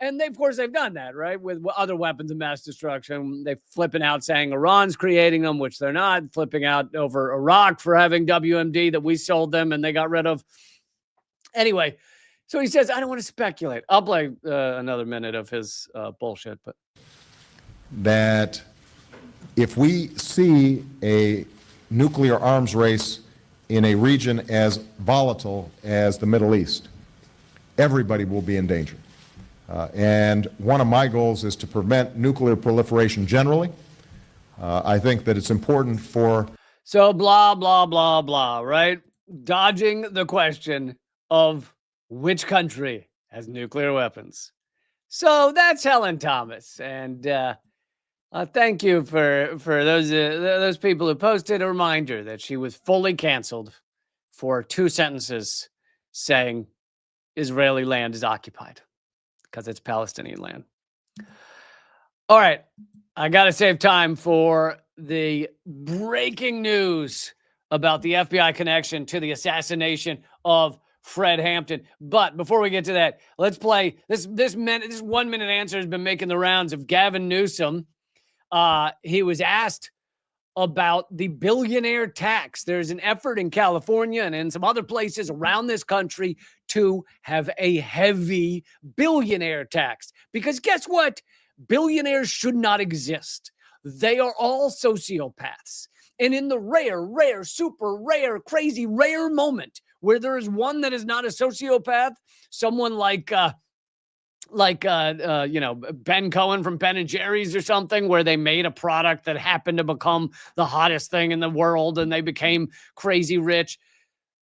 and of course they've done that, right? With other weapons of mass destruction. They're flipping out saying Iran's creating them, which they're not, flipping out over Iraq for having WMD that we sold them and they got rid of. Anyway, so he says, I don't want to speculate. I'll play another minute of his bullshit. But that if we see a nuclear arms race in a region as volatile as the Middle East, everybody will be in danger. And one of my goals is to prevent nuclear proliferation generally. I think that it's important for... So blah, blah, blah, blah, right? Dodging the question of which country has nuclear weapons. So that's Helen Thomas. And thank you for those people who posted a reminder that she was fully canceled for 2 sentences saying Israeli land is occupied because it's Palestinian land. All right. I got to save time for the breaking news about the FBI connection to the assassination of Fred Hampton. But before we get to that, let's play this 1 minute answer has been making the rounds of Gavin Newsom. He was asked about the billionaire tax. There's an effort in California and in some other places around this country to have a heavy billionaire tax. Because guess what? Billionaires should not exist. They are all sociopaths. And in the rare, super rare, crazy, rare moment where there is one that is not a sociopath, someone like Ben Cohen from Ben and Jerry's or something, where they made a product that happened to become the hottest thing in the world and they became crazy rich.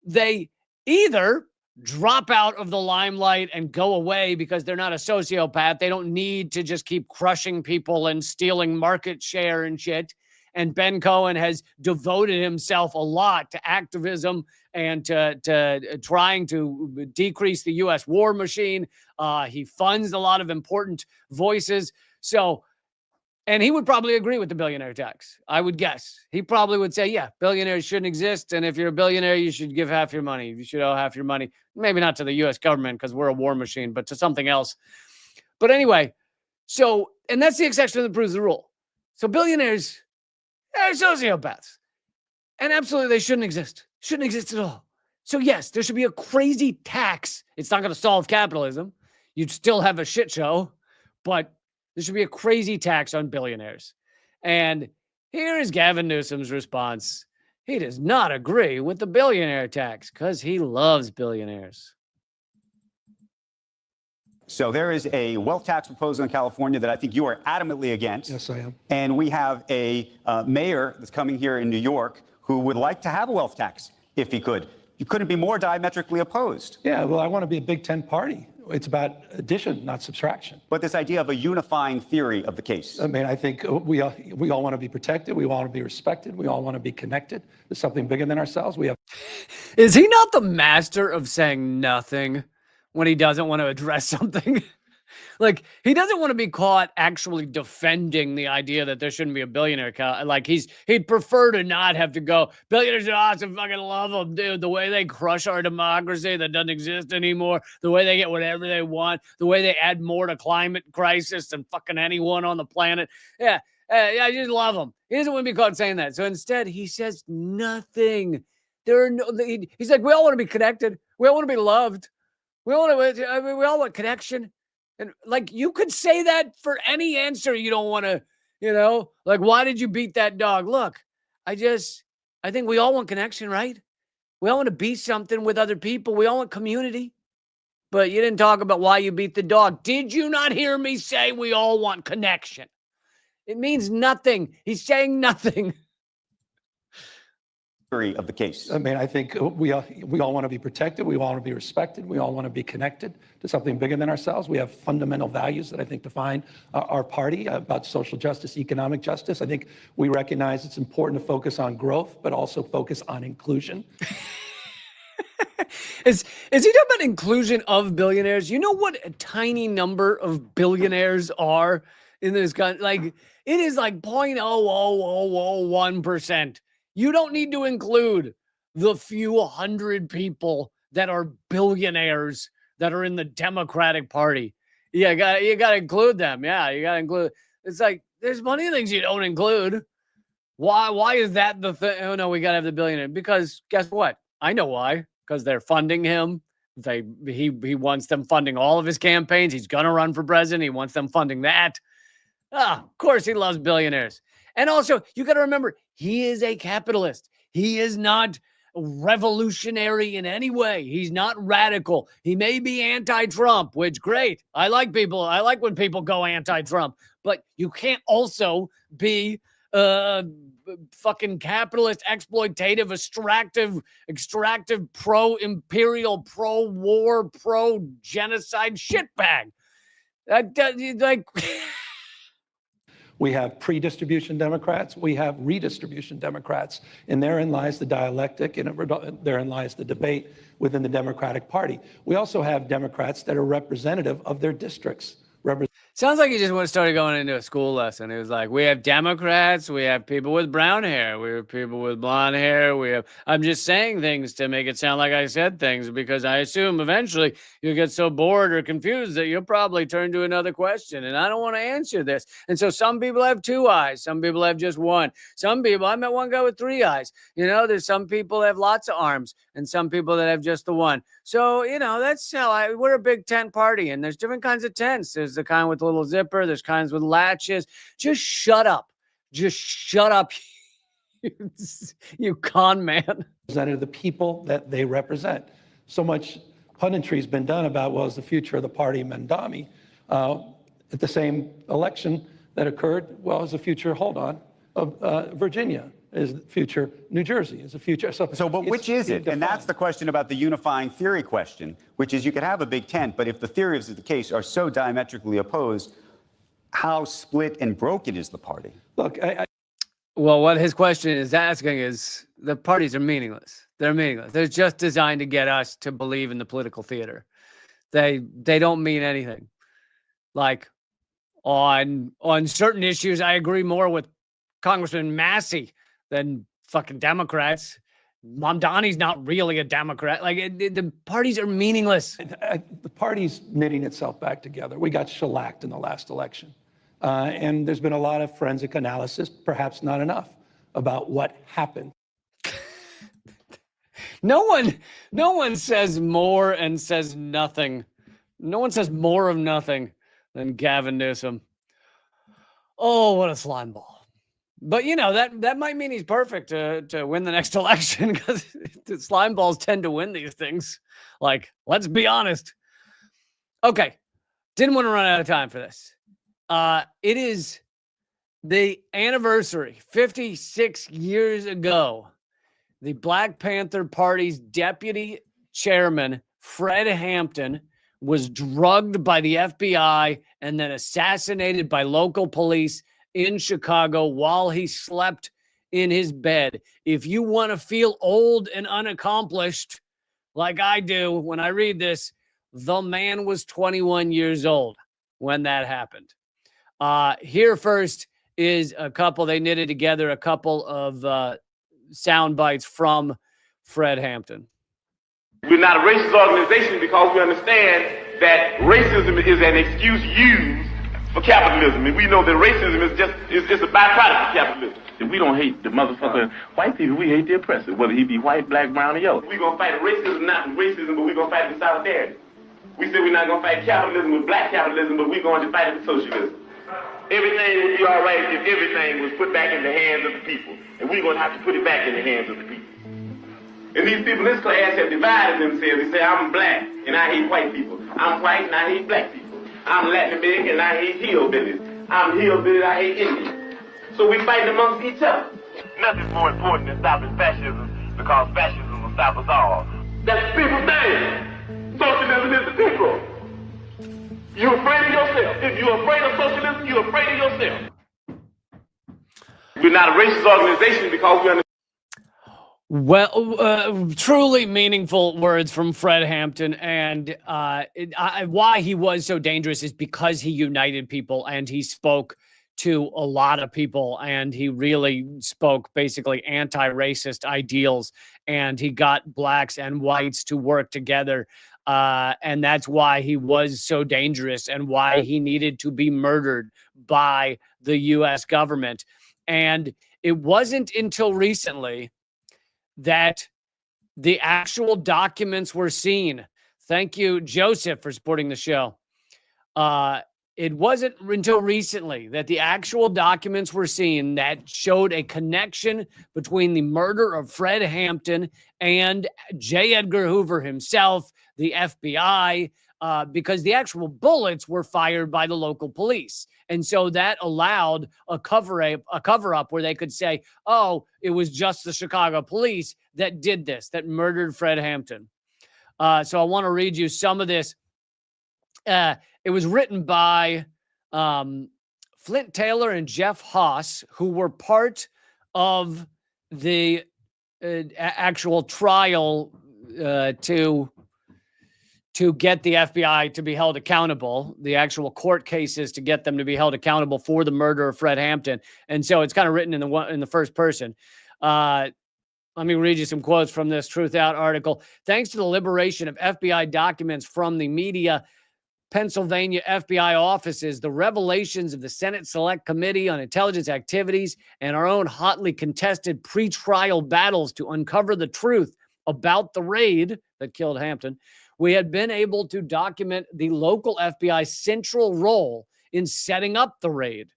They either drop out of the limelight and go away because they're not a sociopath. They don't need to just keep crushing people and stealing market share and shit. And Ben Cohen has devoted himself a lot to activism and to trying to decrease the U.S. war machine. He funds a lot of important voices. So, and he would probably agree with the billionaire tax, I would guess. He probably would say, yeah, billionaires shouldn't exist. And if you're a billionaire, you should give half your money. You should owe half your money. Maybe not to the U.S. government because we're a war machine, but to something else. But anyway, so, and that's the exception that proves the rule. So billionaires are sociopaths. And absolutely, they shouldn't exist. Shouldn't exist at all. So yes, there should be a crazy tax. It's not going to solve capitalism. You'd still have a shit show, but there should be a crazy tax on billionaires. And Here is Gavin Newsom's response. He does not agree with the billionaire tax because he loves billionaires. So there is a wealth tax proposal in California that I think you are adamantly against. Yes, I am. And we have a mayor that's coming here in New York who would like to have a wealth tax if he could. You couldn't be more diametrically opposed. Yeah, well, I want to be a Big Ten party. It's about addition, not subtraction. But this idea of a unifying theory of the case. I mean, I think we all want to be protected. We all want to be respected. We all want to be connected to something bigger than ourselves. We have. Is he not the master of saying nothing when he doesn't want to address something? Like, he doesn't want to be caught actually defending the idea that there shouldn't be a billionaire count. Like, he'd prefer to not have to go, billionaires are awesome, fucking love them, dude. The way they crush our democracy that doesn't exist anymore, the way they get whatever they want, the way they add more to climate crisis than fucking anyone on the planet. Yeah, I just love them. He doesn't want to be caught saying that. So instead, he says nothing. He's like, we all want to be connected. We all want to be loved. We all want connection. And like, you could say that for any answer you don't want to, like, why did you beat that dog? Look, I think we all want connection, right? We all want to be something with other people. We all want community. But you didn't talk about why you beat the dog. Did you not hear me say we all want connection? It means nothing. He's saying nothing. Of the case. I mean, I think we all want to be protected. We all want to be respected. We all want to be connected to something bigger than ourselves. We have fundamental values that I think define our party about social justice, economic justice. I think we recognize it's important to focus on growth, but also focus on inclusion. Is he talking about inclusion of billionaires? You know what a tiny number of billionaires are in this country? Like, it is like 0.00001%. You don't need to include the few hundred people that are billionaires that are in the Democratic Party. You got to include them. Yeah, you got to include. It's like, there's plenty of things you don't include. Why is that the thing? Oh, no, we got to have the billionaire. Because guess what? I know why. Because they're funding him. He wants them funding all of his campaigns. He's going to run for president. He wants them funding that. Of course he loves billionaires. And also, you got to remember, he is a capitalist. He is not revolutionary in any way. He's not radical. He may be anti-Trump, which great. I like when people go anti-Trump. But you can't also be fucking capitalist, exploitative, extractive, pro-imperial, pro-war, pro-genocide shitbag. We have pre-distribution Democrats. We have redistribution Democrats. And therein lies the dialectic, and therein lies the debate within the Democratic Party. We also have Democrats that are representative of their districts. Sounds like he just started going into a school lesson. It was like, we have Democrats, we have people with brown hair, we have people with blonde hair, I'm just saying things to make it sound like I said things, because I assume eventually you'll get so bored or confused that you'll probably turn to another question, and I don't want to answer this. And so some people have 2 eyes, some people have just 1. Some people, I met one guy with 3 eyes. There's some people that have lots of arms, and some people that have just the 1. So, that's how we're a big tent party, and there's different kinds of tents. There's the kind with a little zipper. There's kinds with latches. Just shut up. Just shut up, you con man. Representative the people that they represent. So much punditry has been done about, well, is the future of the party Mandami? At the same election that occurred, well, is the future, of Virginia? Is the future New Jersey? Is the future? But which is it? And that's the question about the unifying theory question, which is you could have a big tent, but if the theories of the case are so diametrically opposed, how split and broken is the party? Look, well, what his question is asking is, the parties are meaningless. They're meaningless. They're just designed to get us to believe in the political theater. They don't mean anything. Like, on certain issues, I agree more with Congressman Massey than fucking Democrats. Mamdani's not really a Democrat. Like, the parties are meaningless. The party's knitting itself back together. We got shellacked in the last election. And there's been a lot of forensic analysis, perhaps not enough, about what happened. No one says more and says nothing. No one says more of nothing than Gavin Newsom. Oh, what a slime ball. But, that might mean he's perfect to win the next election because the slime balls tend to win these things. Like, let's be honest. Okay. Didn't want to run out of time for this. It is the anniversary, 56 years ago. The Black Panther Party's deputy chairman, Fred Hampton, was drugged by the FBI and then assassinated by local police in Chicago while he slept in his bed. If you want to feel old and unaccomplished, like I do when I read this, the man was 21 years old when that happened. Here first is a couple, they knitted together a couple of sound bites from Fred Hampton. We're not a racist organization because we understand that racism is an excuse used for capitalism, and we know that racism is just a byproduct of capitalism. If we don't hate the motherfucking white people, we hate the oppressor, whether he be white, black, brown, or yellow. We're gonna fight racism, not with racism, but we're gonna fight with solidarity. We said we're not gonna fight capitalism with black capitalism, but we're going to fight it with socialism. Everything would be all right if everything was put back in the hands of the people, and we're gonna have to put it back in the hands of the people. And these people in this class have divided themselves. They say, I'm black and I hate white people. I'm white and I hate black people. I'm Latin American and I hate hillbillies. I'm hillbilly and I hate Indians. So we fight amongst each other. Nothing's more important than stopping fascism, because fascism will stop us all. That's the people's thing. Socialism is the people. You're afraid of yourself. If you're afraid of socialism, you're afraid of yourself. We're not a racist organization because we understand. Well, truly meaningful words from Fred Hampton, and why he was so dangerous is because he united people and he spoke to a lot of people, and he really spoke basically anti-racist ideals, and he got blacks and whites to work together, and that's why he was so dangerous and why he needed to be murdered by the U.S. government. And it wasn't until recently that the actual documents were seen. Thank you, Joseph, for supporting the show. It wasn't until recently that the actual documents were seen that showed a connection between the murder of Fred Hampton and J. Edgar Hoover himself, the FBI, because the actual bullets were fired by the local police. And so that allowed a cover-up where they could say, oh, it was just the Chicago police that did this, that murdered Fred Hampton. So I want to read you some of this. It was written by Flint Taylor and Jeff Haas, who were part of the actual trial to get the FBI to be held accountable, the actual court cases to get them to be held accountable for the murder of Fred Hampton. And so it's kind of written in the first person. Let me read you some quotes from this Truth Out article. Thanks to the liberation of FBI documents from the media, Pennsylvania FBI offices, the revelations of the Senate Select Committee on Intelligence Activities, and our own hotly contested pretrial battles to uncover the truth about the raid that killed Hampton, we had been able to document the local FBI's central role in setting up the raid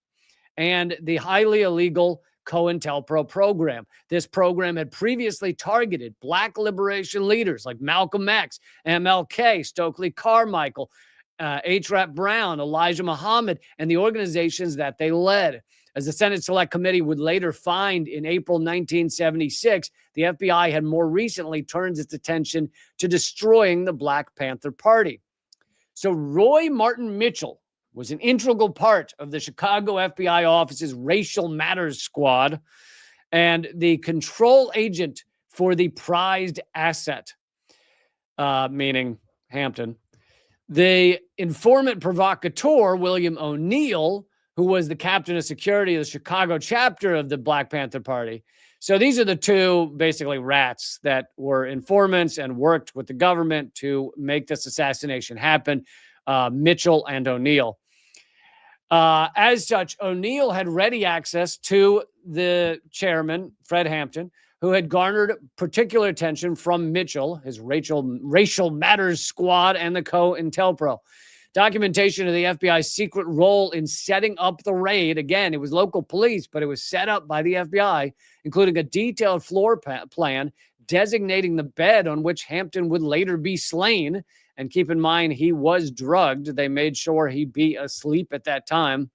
and the highly illegal COINTELPRO program. This program had previously targeted Black liberation leaders like Malcolm X, MLK, Stokely Carmichael, H. Rap Brown, Elijah Muhammad, and the organizations that they led. As the Senate Select Committee would later find in April 1976, the FBI had more recently turned its attention to destroying the Black Panther Party. So Roy Martin Mitchell was an integral part of the Chicago FBI office's Racial Matters Squad and the control agent for the prized asset, meaning Hampton. The informant provocateur, William O'Neill, who was the captain of security of the Chicago chapter of the Black Panther Party. So these are the two basically rats that were informants and worked with the government to make this assassination happen, Mitchell and O'Neill. As such, O'Neill had ready access to the chairman, Fred Hampton, who had garnered particular attention from Mitchell, his Racial Matters Squad, and the COINTELPRO. Documentation of the FBI's secret role in setting up the raid. Again, it was local police, but it was set up by the FBI, including a detailed floor plan designating the bed on which Hampton would later be slain. And keep in mind, he was drugged. They made sure he'd be asleep at that time.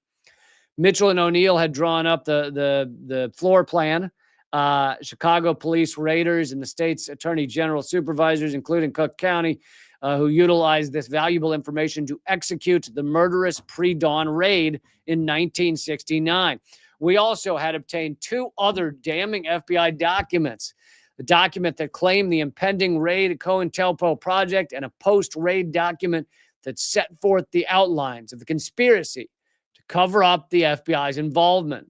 Mitchell and O'Neill had drawn up the floor plan. Chicago police raiders and the state's attorney general supervisors, including Cook County, who utilized this valuable information to execute the murderous pre-dawn raid in 1969. We also had obtained two other damning FBI documents. The document that claimed the impending raid at COINTELPRO project and a post-raid document that set forth the outlines of the conspiracy to cover up the FBI's involvement.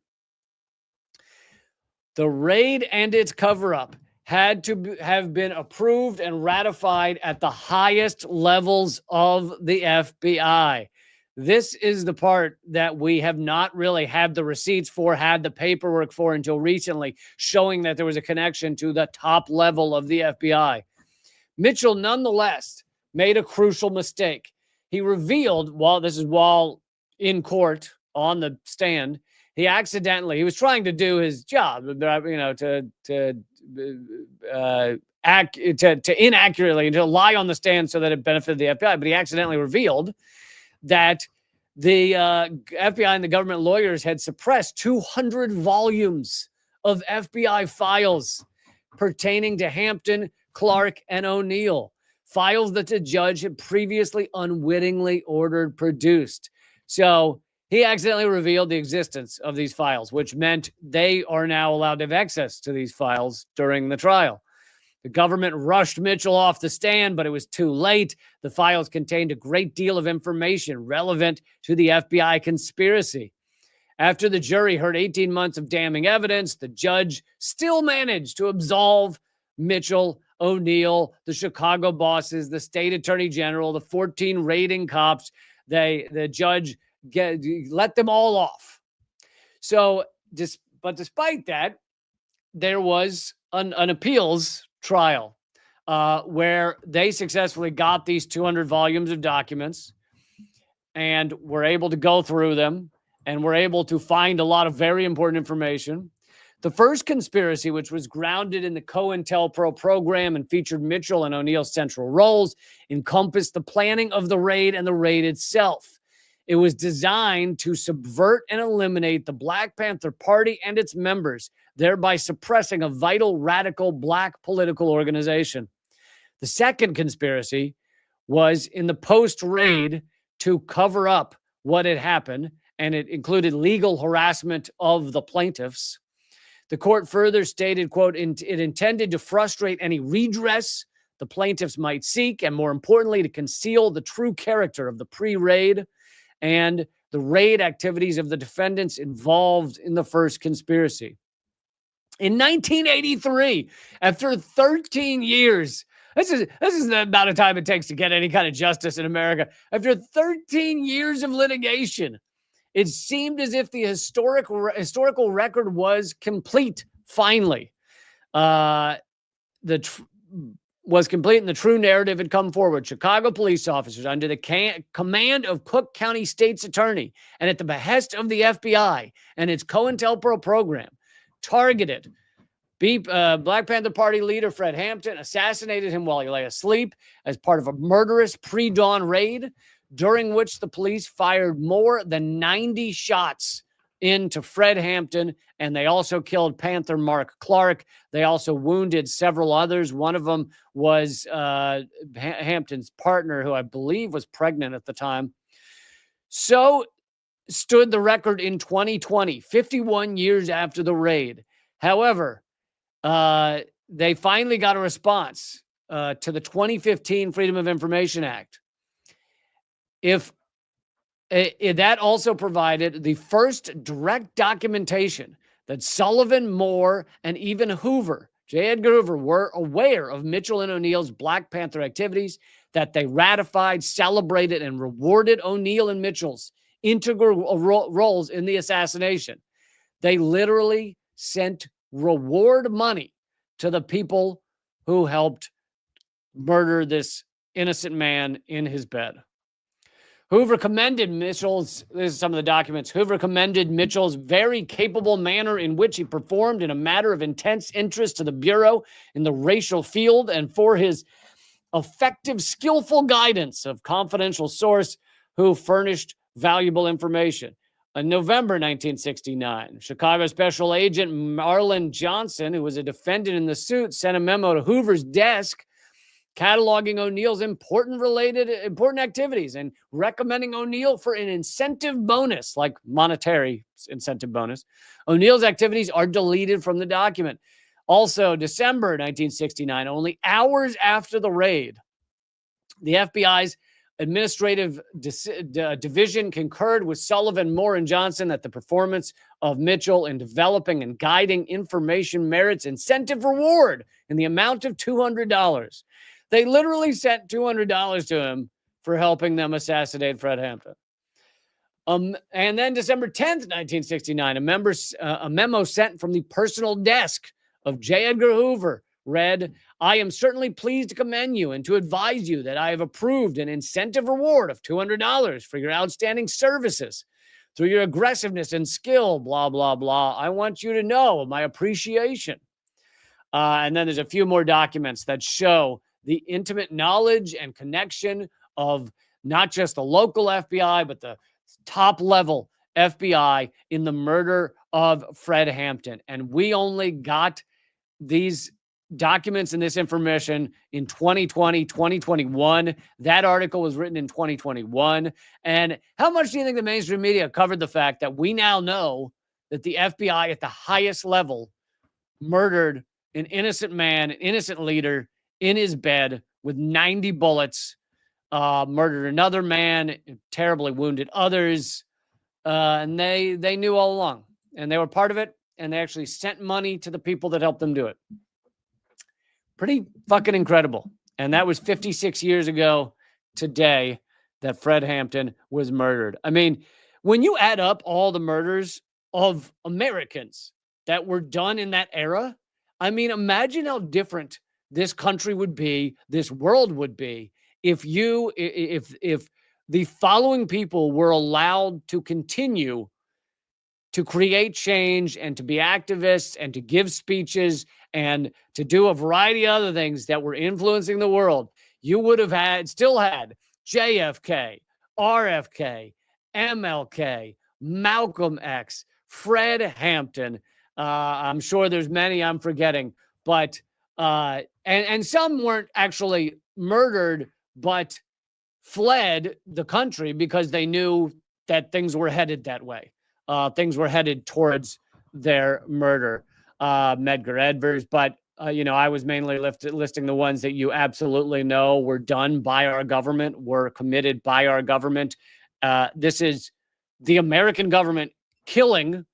The raid and its cover-up had to have been approved and ratified at the highest levels of the FBI. This is the part that we have not really had the receipts for, had the paperwork for until recently, showing that there was a connection to the top level of the FBI. Mitchell, nonetheless, made a crucial mistake. He revealed, while in court on the stand, he was trying to do his job, to inaccurately, to lie on the stand so that it benefited the FBI. But he accidentally revealed that the FBI and the government lawyers had suppressed 200 volumes of FBI files pertaining to Hampton, Clark, and O'Neill, files that the judge had previously unwittingly ordered produced. So he accidentally revealed the existence of these files, which meant they are now allowed to have access to these files during the trial. The government rushed Mitchell off the stand, but it was too late. The files contained a great deal of information relevant to the FBI conspiracy. After the jury heard 18 months of damning evidence, the judge still managed to absolve Mitchell, O'Neill, the Chicago bosses, the state attorney general, the 14 raiding cops. The judge let them all off. So, but despite that, there was an appeals trial where they successfully got these 200 volumes of documents and were able to go through them and were able to find a lot of very important information. The first conspiracy, which was grounded in the COINTELPRO program and featured Mitchell and O'Neill's central roles, encompassed the planning of the raid and the raid itself. It was designed to subvert and eliminate the Black Panther Party and its members, thereby suppressing a vital, radical Black political organization. The second conspiracy was in the post-raid to cover up what had happened, and it included legal harassment of the plaintiffs. The court further stated, quote, it intended to frustrate any redress the plaintiffs might seek, and more importantly, to conceal the true character of the pre-raid and the raid activities of the defendants involved in the first conspiracy. In 1983, after 13 years, this is the amount of time it takes to get any kind of justice in America. After 13 years of litigation, it seemed as if the historical record was complete, finally. Was complete and the true narrative had come forward. Chicago police officers under the command of Cook County State's attorney and at the behest of the FBI and its COINTELPRO program targeted Black Panther Party leader Fred Hampton, assassinated him while he lay asleep as part of a murderous pre-dawn raid during which the police fired more than 90 shots into Fred Hampton, and they also killed Panther Mark Clark. They also wounded several others. One of them was Hampton's partner, who I believe was pregnant at the time. So stood the record in 2020, 51 years after the raid. However, they finally got a response to the 2015 Freedom of Information Act. That also provided the first direct documentation that Sullivan, Moore, and even Hoover, J. Edgar Hoover, were aware of Mitchell and O'Neill's Black Panther activities, that they ratified, celebrated, and rewarded O'Neill and Mitchell's integral roles in the assassination. They literally sent reward money to the people who helped murder this innocent man in his bed. Hoover commended Mitchell's, this is some of the documents, Hoover commended Mitchell's very capable manner in which he performed in a matter of intense interest to the Bureau in the racial field and for his effective, skillful guidance of confidential source who furnished valuable information. In November 1969, Chicago Special Agent Marlon Johnson, who was a defendant in the suit, sent a memo to Hoover's desk cataloging O'Neill's important activities and recommending O'Neill for an incentive bonus, like monetary incentive bonus. O'Neill's activities are deleted from the document. Also, December 1969, only hours after the raid, the FBI's Administrative Division concurred with Sullivan, Moore, and Johnson that the performance of Mitchell in developing and guiding information merits incentive reward in the amount of $200. They literally sent $200 to him for helping them assassinate Fred Hampton. And then December 10th, 1969, a memo sent from the personal desk of J. Edgar Hoover read, I am certainly pleased to commend you and to advise you that I have approved an incentive reward of $200 for your outstanding services. Through your aggressiveness and skill, blah, blah, blah. I want you to know my appreciation. And then there's a few more documents that show the intimate knowledge and connection of not just the local FBI, but the top level FBI in the murder of Fred Hampton. And we only got these documents and this information in 2020, 2021. That article was written in 2021. And how much do you think the mainstream media covered the fact that we now know that the FBI at the highest level murdered an innocent man, an innocent leader in his bed with 90 bullets, murdered another man, terribly wounded others. And they knew all along, and they were part of it. And they actually sent money to the people that helped them do it. Pretty fucking incredible. And that was 56 years ago today that Fred Hampton was murdered. I mean, when you add up all the murders of Americans that were done in that era, I mean, imagine how different this country would be, this world would be, if the following people were allowed to continue to create change and to be activists and to give speeches and to do a variety of other things that were influencing the world. You would have still had JFK, RFK, MLK, Malcolm X, Fred Hampton. I'm sure there's many I'm forgetting, but and some weren't actually murdered, but fled the country because they knew that things were headed that way. Things were headed towards their murder. Medgar Evers, but I was mainly listing the ones that you absolutely know were done by our government, were committed by our government. This is the American government killing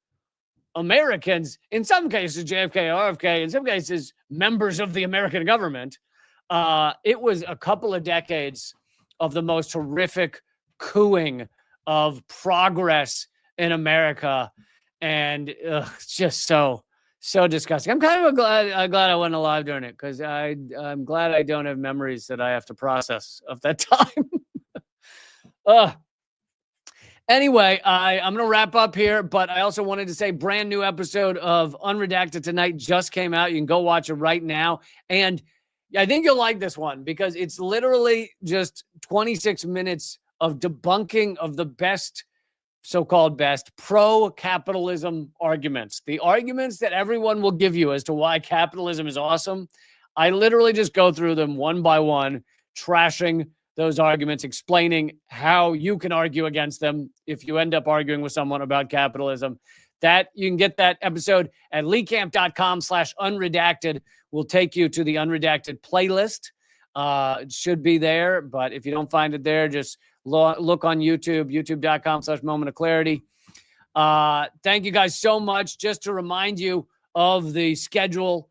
Americans, in some cases JFK, RFK, in some cases members of the American government. It was a couple of decades of the most horrific cooing of progress in America, and it's just so disgusting. I'm kind of glad I wasn't alive during it, because I'm glad I don't have memories that I have to process of that time. Anyway, I'm going to wrap up here, but I also wanted to say brand new episode of Unredacted Tonight just came out. You can go watch it right now. And I think you'll like this one because it's literally just 26 minutes of debunking of the best, so-called best, pro-capitalism arguments. The arguments that everyone will give you as to why capitalism is awesome. I literally just go through them one by one, trashing those arguments, explaining how you can argue against them if you end up arguing with someone about capitalism. That you can get that episode at leecamp.com/unredacted. Will take you to the Unredacted playlist. It should be there, but if you don't find it there, just look on YouTube, youtube.com/moment of clarity. Thank you guys so much. Just to remind you of the schedule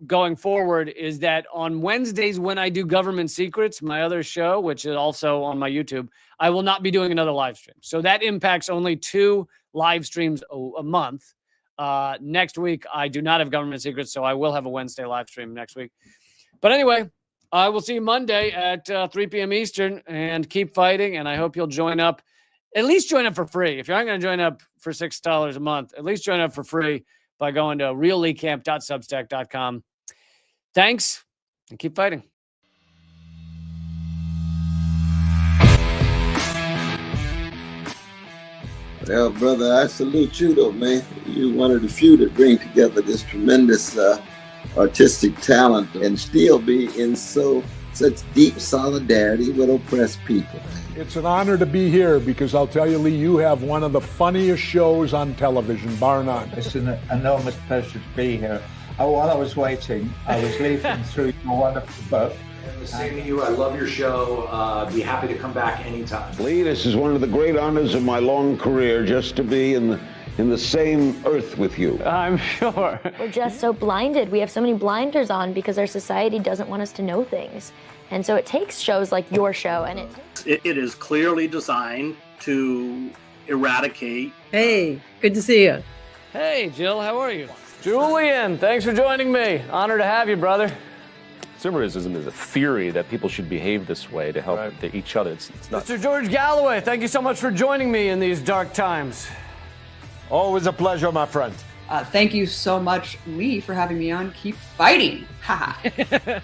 going forward is that on Wednesdays when I do Government Secrets, my other show, which is also on my YouTube, I will not be doing another live stream. So that impacts only 2 live streams a month. Next week, I do not have Government Secrets, so I will have a Wednesday live stream next week. But anyway, I will see you Monday at 3 p.m. Eastern, and keep fighting. And I hope you'll join up. At least join up for free. If you're not going to join up for $6 a month, at least join up for free by going to realleecamp.substack.com. Thanks, and keep fighting. Well, brother, I salute you, though, man. You're one of the few that bring together this tremendous artistic talent and still be in such deep solidarity with oppressed people. It's an honor to be here because I'll tell you, Lee, you have one of the funniest shows on television, bar none. It's an enormous pleasure to be here. While I was waiting, I was leafing through your wonderful book. The same to you. I love your show. Be happy to come back anytime. Lee, this is one of the great honors of my long career, just to be in the same earth with you. I'm sure. We're just so blinded. We have so many blinders on because our society doesn't want us to know things. And so it takes shows like your show, and it is clearly designed to eradicate. Hey, good to see you. Hey, Jill, how are you? Julian, thanks for joining me. Honor to have you, brother. Consumerism is a theory that people should behave this way to help each other. It's not. Mr. George Galloway, thank you so much for joining me in these dark times. Always a pleasure, my friend. Thank you so much, Lee, for having me on. Keep fighting. Ha ha.